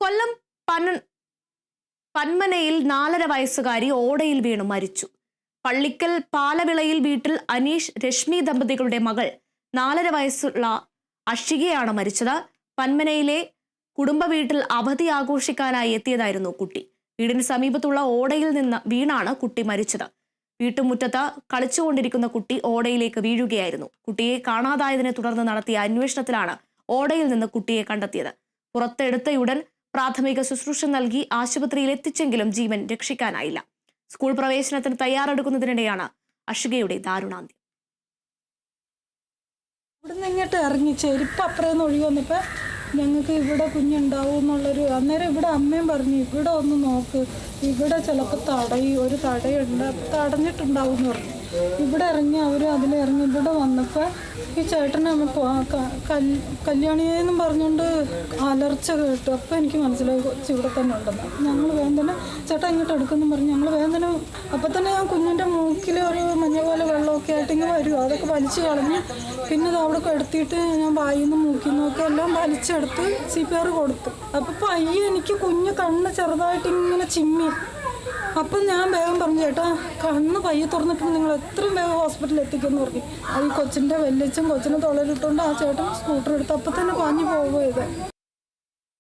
കൊല്ലം പന്മനയിൽ 4.5 വയസ്സുകാരി ഓടയിൽ വീണു മരിച്ചു. പള്ളിക്കൽ പാലവിളയിൽ വീട്ടിൽ അനീഷ് രശ്മി ദമ്പതികളുടെ മകൾ 4.5 വയസ്സുള്ള അഷികയാണ് മരിച്ചത്. പന്മനയിലെ കുടുംബ വീട്ടിൽ അവധി ആഘോഷിക്കാനായി എത്തിയതായിരുന്നു കുട്ടി. വീടിന് സമീപത്തുള്ള ഓടയിൽ നിന്ന് വീണാണ് കുട്ടി മരിച്ചത്. വീട്ടുമുറ്റത്ത് കളിച്ചുകൊണ്ടിരിക്കുന്ന കുട്ടി ഓടയിലേക്ക് വീഴുകയായിരുന്നു. കുട്ടിയെ കാണാതായതിനെ തുടർന്ന് നടത്തിയ അന്വേഷണത്തിലാണ് ഓടയിൽ നിന്ന് കുട്ടിയെ കണ്ടെത്തിയത്. പുറത്തെടുത്തയുടൻ പ്രാഥമിക ശുശ്രൂഷ നൽകി ആശുപത്രിയിൽ എത്തിച്ചെങ്കിലും ജീവൻ രക്ഷിക്കാനായില്ല. സ്കൂൾ പ്രവേശനത്തിന് തയ്യാറെടുക്കുന്നതിനിടെയാണ് അഷികയുടെ ദാരുണാന്ത്യം. ഇവിടുന്ന് ഇങ്ങോട്ട് ഇറങ്ങി ചെരുപ്പ് അപ്പുറേന്ന് ഒഴുകി വന്നപ്പോൾ ഞങ്ങൾക്ക് ഇവിടെ കുഞ്ഞുണ്ടാവും എന്നുള്ളൊരു അന്നേരം ഇവിടെ അമ്മയും പറഞ്ഞു ഇവിടെ ഒന്ന് നോക്ക്, ഇവിടെ ചിലപ്പോൾ ഒരു തടയുണ്ട്, തടഞ്ഞിട്ടുണ്ടാവും എന്ന് പറഞ്ഞു. ഇവിടെ ഇറങ്ങി അവർ അതിലിറങ്ങി ഇവിടെ വന്നപ്പോൾ ഈ ചേട്ടനെ കല്യാണിയെന്നും പറഞ്ഞുകൊണ്ട് അലർച്ച കേട്ടു. അപ്പോൾ എനിക്ക് മനസ്സിലായി കൊച്ചു ഇവിടെ തന്നെ ഉണ്ടെന്ന്. ഞങ്ങൾ വേദന ചേട്ടാ ഇങ്ങോട്ട് എടുക്കുമെന്ന് പറഞ്ഞു. ഞങ്ങൾ വേദന അപ്പം തന്നെ ഞാൻ കുഞ്ഞിൻ്റെ മൂക്കിൽ ഒരു മഞ്ഞ പോലെ വെള്ളമൊക്കെ ആയിട്ട് ഇങ്ങനെ വരും. അതൊക്കെ വലിച്ചു കളഞ്ഞ് പിന്നെ അത് അവിടെ എടുത്തിട്ട് ഞാൻ വായിന്ന് മൂക്കിന്നൊക്കെ എല്ലാം വലിച്ചെടുത്ത് CPR കൊടുത്തു. അപ്പോൾ പയ്യെ എനിക്ക് കുഞ്ഞ് കണ്ണ് ചെറുതായിട്ട് ഇങ്ങനെ ചിമ്മി. അപ്പം ഞാൻ വേഗം പറഞ്ഞു ചേട്ടാ കണ്ണ് പയ്യെ തുറന്നിട്ട് നിങ്ങൾ എത്രയും വേഗം ഹോസ്പിറ്റലിൽ എത്തിക്കുമെന്ന് പറഞ്ഞു. ഈ കൊച്ചിൻ്റെ വലിയച്ഛൻ കൊച്ചിനെ തൊള്ളയിലിട്ടുകൊണ്ട് ആ ചേട്ടൻ സ്കൂട്ടർ എടുത്ത് അപ്പം തന്നെ പാഞ്ഞു പോവുക ചെയ്തത്.